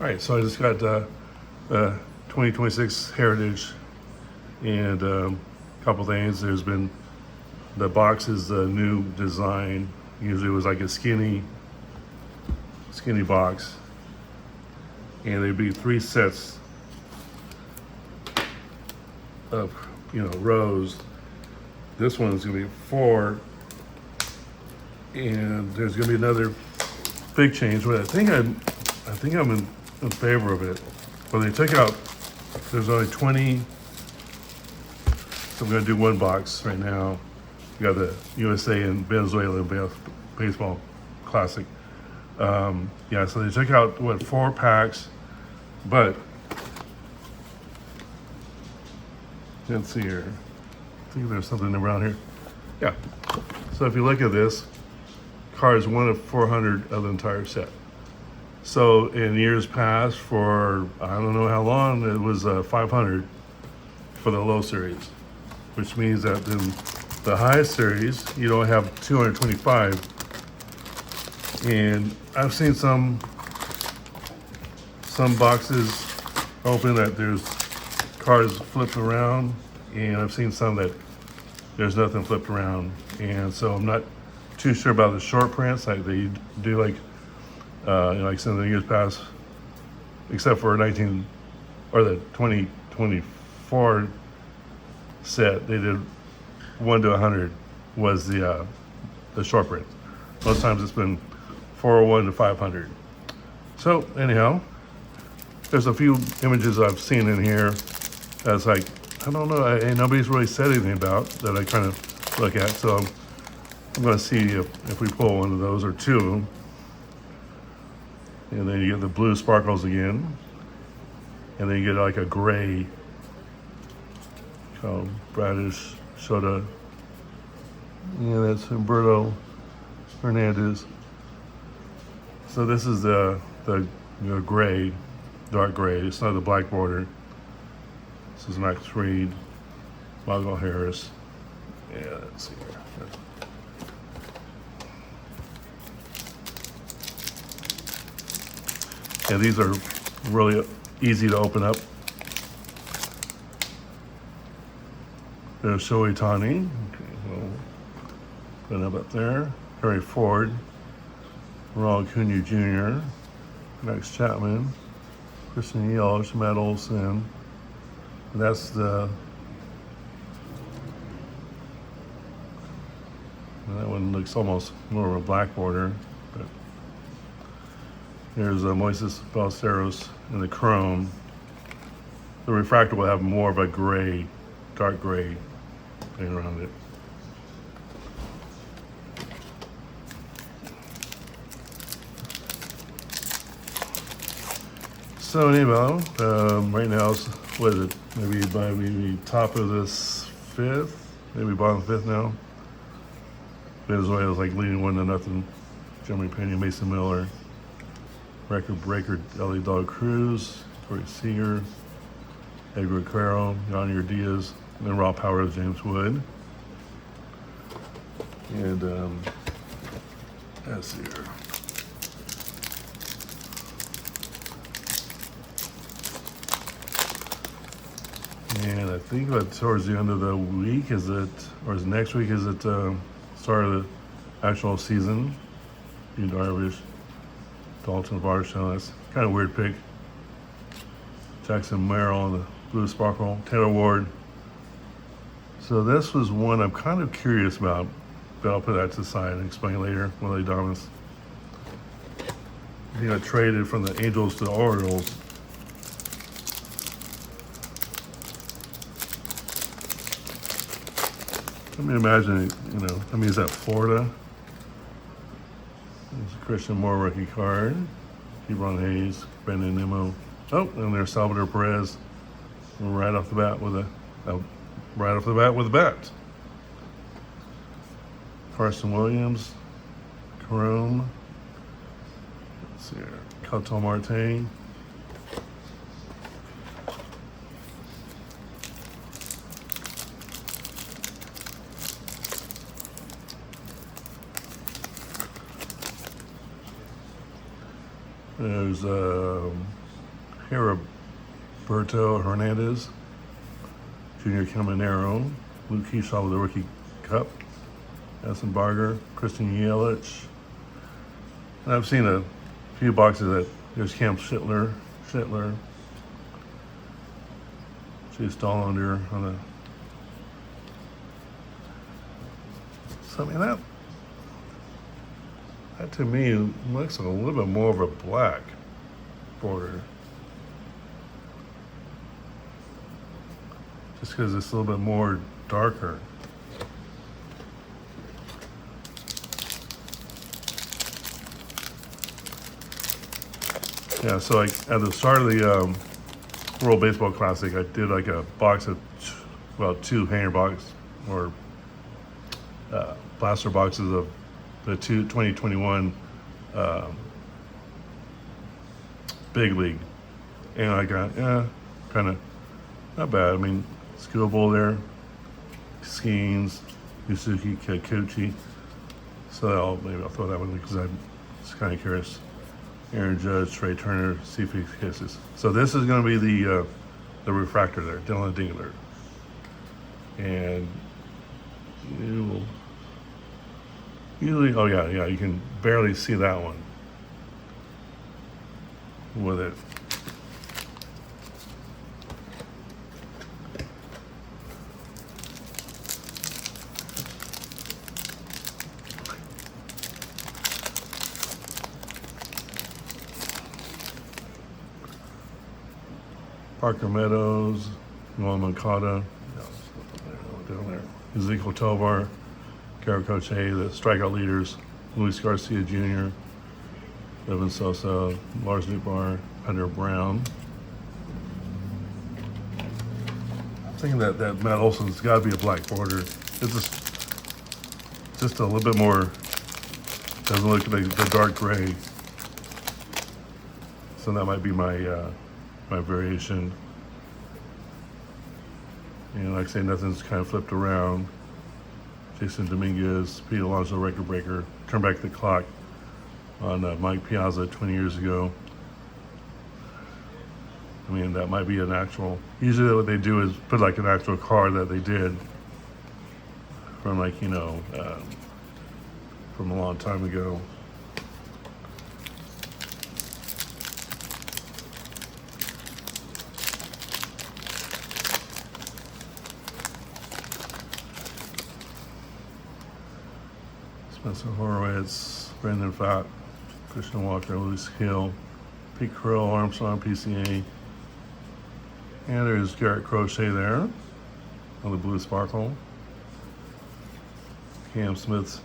All right, so I just got 2026 Heritage and a couple things. There's been the box is a new design. Usually it was like a skinny box, and there'd be 3 sets of rows. This one's gonna be 4, and there's gonna be another big change. But I think I'm in favor of it. But they took out. There's only 20. So I'm gonna do one box right now. We got the USA and Venezuela baseball classic. Yeah, so they took out 4 packs, but let's see here. I think there's something around here. Yeah. So if you look at this, card is 1 of 400 of the entire set. So in years past, for I don't know how long, it was 500 for the low series, which means that in the highest series, you don't have 225. And I've seen some boxes open that there's cards flipped around, and I've seen some that there's nothing flipped around. And so I'm not too sure about the short prints like they do, like like some of the years past, except for the 2024 set, they did 1 to 100 was the short print. Most times it's been 401 to 500. So anyhow, there's a few images I've seen in here that's like, I don't know, nobody's really said anything about that I kind of look at. So I'm going to see if we pull one of those or 2 of them. And then you get the blue sparkles again. And then you get like a gray called Bradish Soda. Yeah, that's Humberto Hernandez. So this is the gray, dark gray. It's not the black border. This is Max Reed, Margot Harris. Yeah, let's see here. Yeah, these are really easy to open up. There's Shohei Ohtani. Okay, we'll put it up there. Harry Ford, Ronald Acuna Jr., Max Chapman, Christian Yelich, Matt Olson. That's that one looks almost more of a black border. But here's Moises Ballesteros in the chrome. The refractor will have more of a gray, dark gray thing around it. So anyhow, right now, what is it? Maybe by maybe top of this 5th, maybe bottom 5th now. Venezuela's like leading 1-0. Jeremy Pena, Mason Miller, record breaker Ellie Dog Cruz, Corey Seager, Edgar Carroll, Yadier Diaz, and then raw power of James Wood. And let's see here. And I think that towards the end of the week, or is next week, is it start of the actual season? Yu Darvish, Dalton Varsho, that's kind of weird pick. Jackson Merrill on the blue sparkle, Taylor Ward. So this was one I'm kind of curious about, but I'll put that to the side and explain later. Willie Domus. He got traded from the Angels to the Orioles. Let me imagine, is that Florida? There's a Christian Moore rookie card. Kebron Hayes, Brandon Nimmo. Oh, and there's Salvador Perez right off the bat with a bat. Carson Williams, Chrome. Let's see here. Cato Marte. There's Heriberto Hernandez, Junior Caminero, Luke Keyshaw with the Rookie Cup, Essen Barger, Christian Yelich. And I've seen a few boxes that there's Cam Schittler, Chase Dollander on the. So I mean that to me looks a little bit more of a black border. Just because it's a little bit more darker. Yeah, so like at the start of the World Baseball Classic, I did like a box of, two hanger box or blaster boxes of the 2021 Big League. And I got, kind of not bad. I mean, Skill Bowl there, Skeens, Yusuke Kikuchi. So maybe I'll throw that one because I'm just kind of curious. Aaron Judge, Trey Turner, Cephas Kisses. So this is going to be the refractor there, Dylan Dingler. And you will usually, you can barely see that one with it. Parker Meadows, Noah Moncada, down there. Ezekiel Tovar, Garrett Coche, the strikeout leaders, Luis Garcia Jr., Evan Sosa, Lars Nootbaar, Hunter Brown. I'm thinking that Matt Olson's got to be a black border. It's just a little bit more, doesn't look like the dark gray. So that might be my variation. And like I say, nothing's kind of flipped around. Jason Dominguez, Pete Alonso record breaker, turn back the clock on Mike Piazza 20 years ago. I mean, that might be an actual, usually what they do is put like an actual card that they did from from a long time ago. Spencer Horowitz, Brandon Pfaadt, Christian Walker, Luis Hill, Pete Crow, Armstrong, PCA. And there's Garrett Crochet there on the Blue Sparkle. Cam Smith's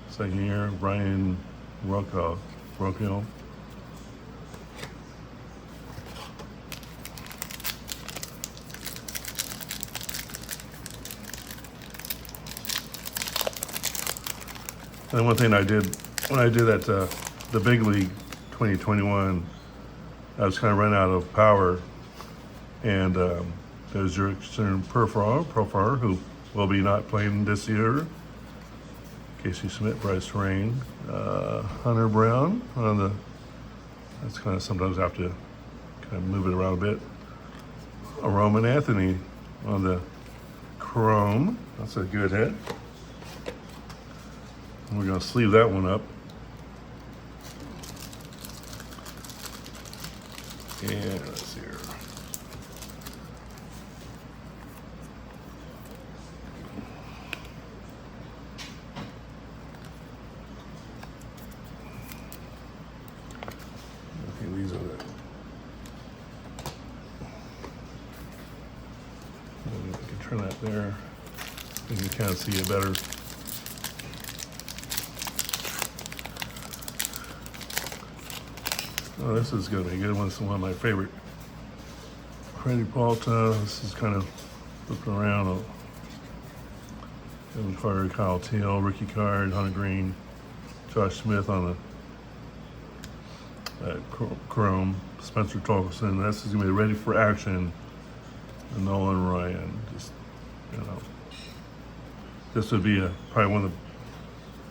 second year, Brian Rocco. And one thing I did, when I did at the Big League 2021, I was kind of running out of power. And there's Jurickson Profar, who will be not playing this year. Casey Schmidt, Bryce Terrain, Hunter Brown on the, that's kind of sometimes I have to kind of move it around a bit. Roman Anthony on the Chrome, that's a good hit. We're going to sleeve that one up. And let's see here. Okay, these are the. I can turn that there. You can kind of see it better. Oh, this is going to be a good one. This is one of my favorite. Freddie Palta. This is kind of looking around. Kevin Carter, Kyle Teal, Ricky Card, Hunter Green, Josh Smith on the Chrome, Spencer Torkelson. This is going to be ready for action. And Nolan Ryan. Just, this would be probably one of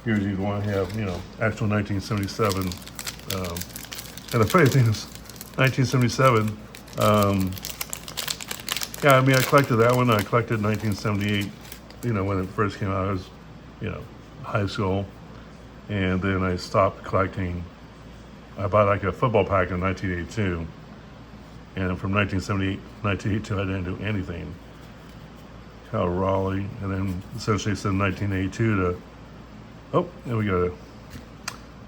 the years you'd want to have, actual 1977. And the funny thing is, 1977, Yeah, I mean, I collected that one. I collected 1978, when it first came out. I was, high school. And then I stopped collecting. I bought like a football pack in 1982. And from 1978 1982, I didn't do anything. Cal Raleigh. And then essentially said 1982 to, oh, there we go.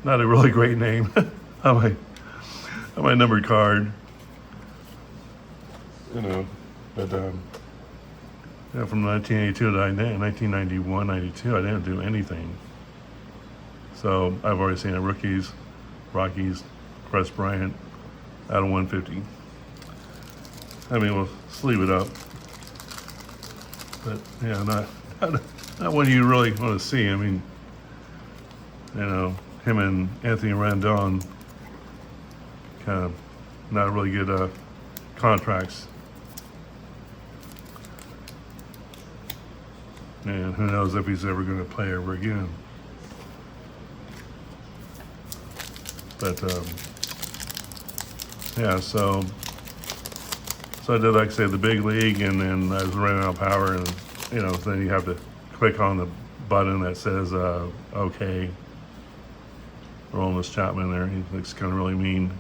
Not a really great name on my numbered card. But from 1982 to 1991, 92, I didn't do anything. So I've already seen it. Rookies, Rockies, Kris Bryant, out of 150. I mean, we'll sleeve it up. But yeah, not one you really want to see. I mean, him and Anthony Rendon kind of not really good contracts. And who knows if he's ever going to play ever again. But yeah, so I did, like I say, the big league, and then I was running out of power, and then you have to click on the button that says okay. Aroldis Chapman there, he looks kind of really mean.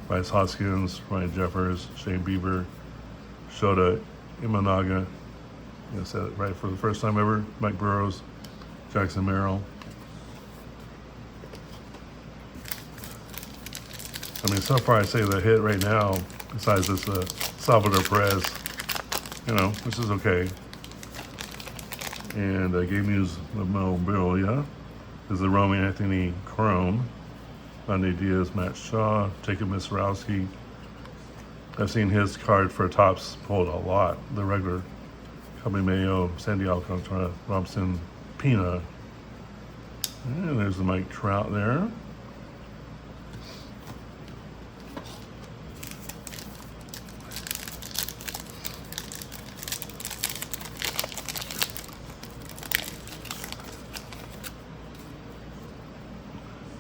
Bryce Hoskins, Ryan Jeffers, Shane Bieber, Shota Imanaga. I said it right for the first time ever. Mike Burrows, Jackson Merrill. I mean, so far I say the hit right now, besides this Salvador Perez, this is okay. And Game News Memorabilia is the Romy Anthony Chrome. Monday Diaz, Matt Shaw, Jacob Misrowski. I've seen his card for tops pulled a lot. The regular Cubby Mayo, Sandy Alcantara, Robson, Pina. And there's the Mike Trout there.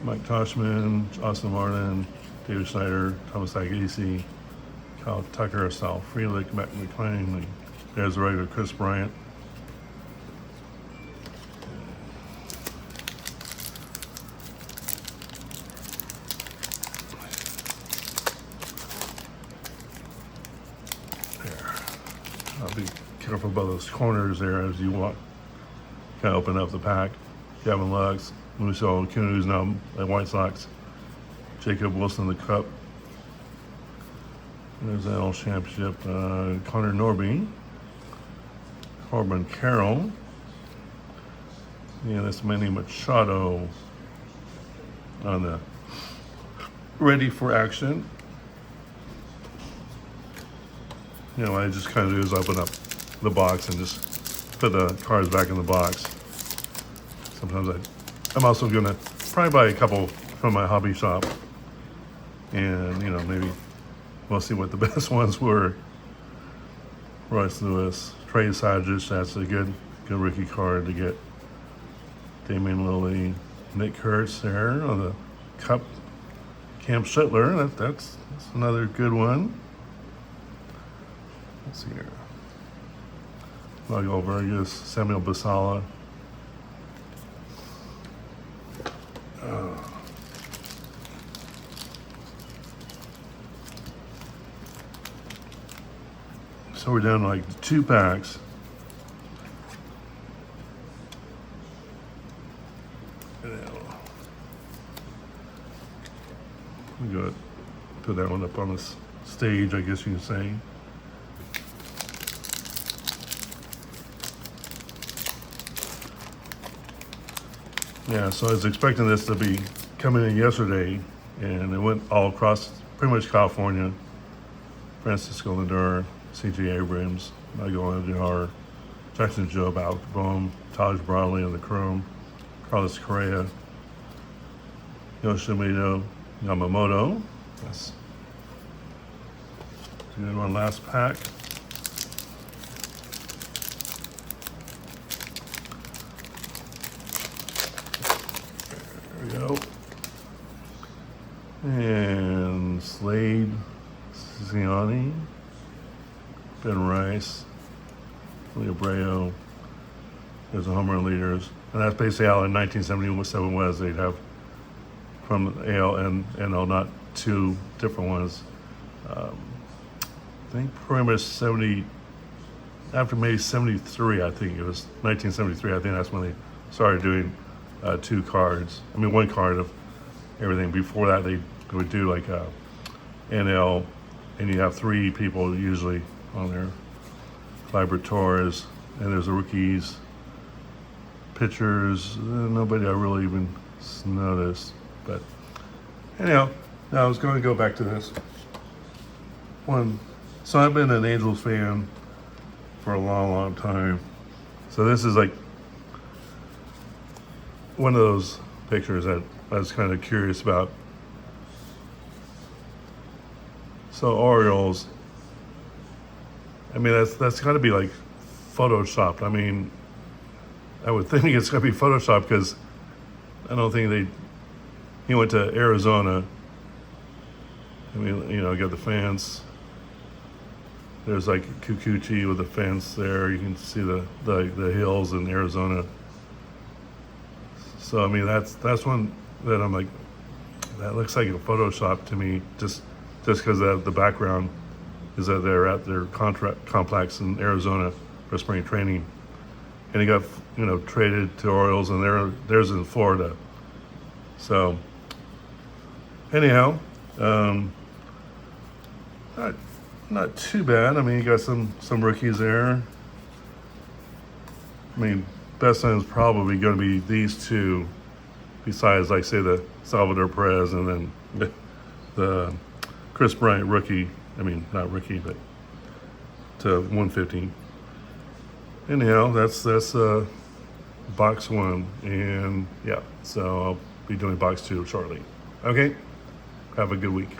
Mike Toshman, Austin Martin, David Schneider, Thomas Agassi, Kyle Tucker, Sal Frelick, Matt McClain. There's the regular Kris Bryant. There. I'll be careful about those corners there as you walk. Kind of open up the pack. Gavin Lux, Musso Acuna, who's now at White Sox. Jacob Wilson, the Cup. There's that old championship. Connor Norby. Corbin Carroll. Yeah, that's Manny Machado on the ready for action. What I just kind of do is open up the box and just put the cards back in the box. Sometimes I'm also gonna probably buy a couple from my hobby shop, and maybe we'll see what the best ones were. Royce Lewis, Trey Sadgett, that's a good rookie card to get. Damian Lilley, Nick Kurtz there on the Cup. Cam Schittler, that's another good one. Let's see here. Mago Vargas, Samuel Basala. So we're down to like 2 packs. We go put that one up on the stage, I guess you can say. Yeah, so I was expecting this to be coming in yesterday, and it went all across pretty much California. Francisco Lindor, C.J. Abrams, Miguel Andujar, Jackson Jobe, Alec Bohm, Taj Bradley on the Chrome, Carlos Correa, Yoshimito Yamamoto. Yes. Doing one last pack. There we go. And Slade, Ziani, Ben Rice, Julio Abreu. There's the home run leaders. And that's basically how in 1977 was. They'd have from AL and NL, not two different ones. I think pretty much 70, after May 73, I think it was 1973, I think that's when they started doing two cards. I mean, one card of everything. Before that, they would do like NL, and you have three people usually on there. Gleyber Torres, and there's the rookies, pitchers, nobody I really even noticed. But anyhow, now I was going to go back to this one. So I've been an Angels fan for a long, long time. So this is like one of those pictures that I was kind of curious about. So Orioles, I mean, that's got to be like photoshopped. I mean, I would think it's got to be photoshopped because I don't think he went to Arizona. I mean, you know, got the fence. There's like Kikuchi with the fence there. You can see the hills in Arizona. So I mean, that's one that I'm like, that looks like a Photoshop to me, just because the background is that they're at their complex in Arizona for spring training, and he got traded to Orioles, and there's in Florida. So anyhow, not too bad. I mean, you got some rookies there. I mean, best time is probably going to be these two, besides, like, say, the Salvador Perez and then the Chris Bryant rookie. I mean, not rookie, but to 150. Anyhow, that's box one, and yeah, so I'll be doing box two shortly. Okay, have a good week.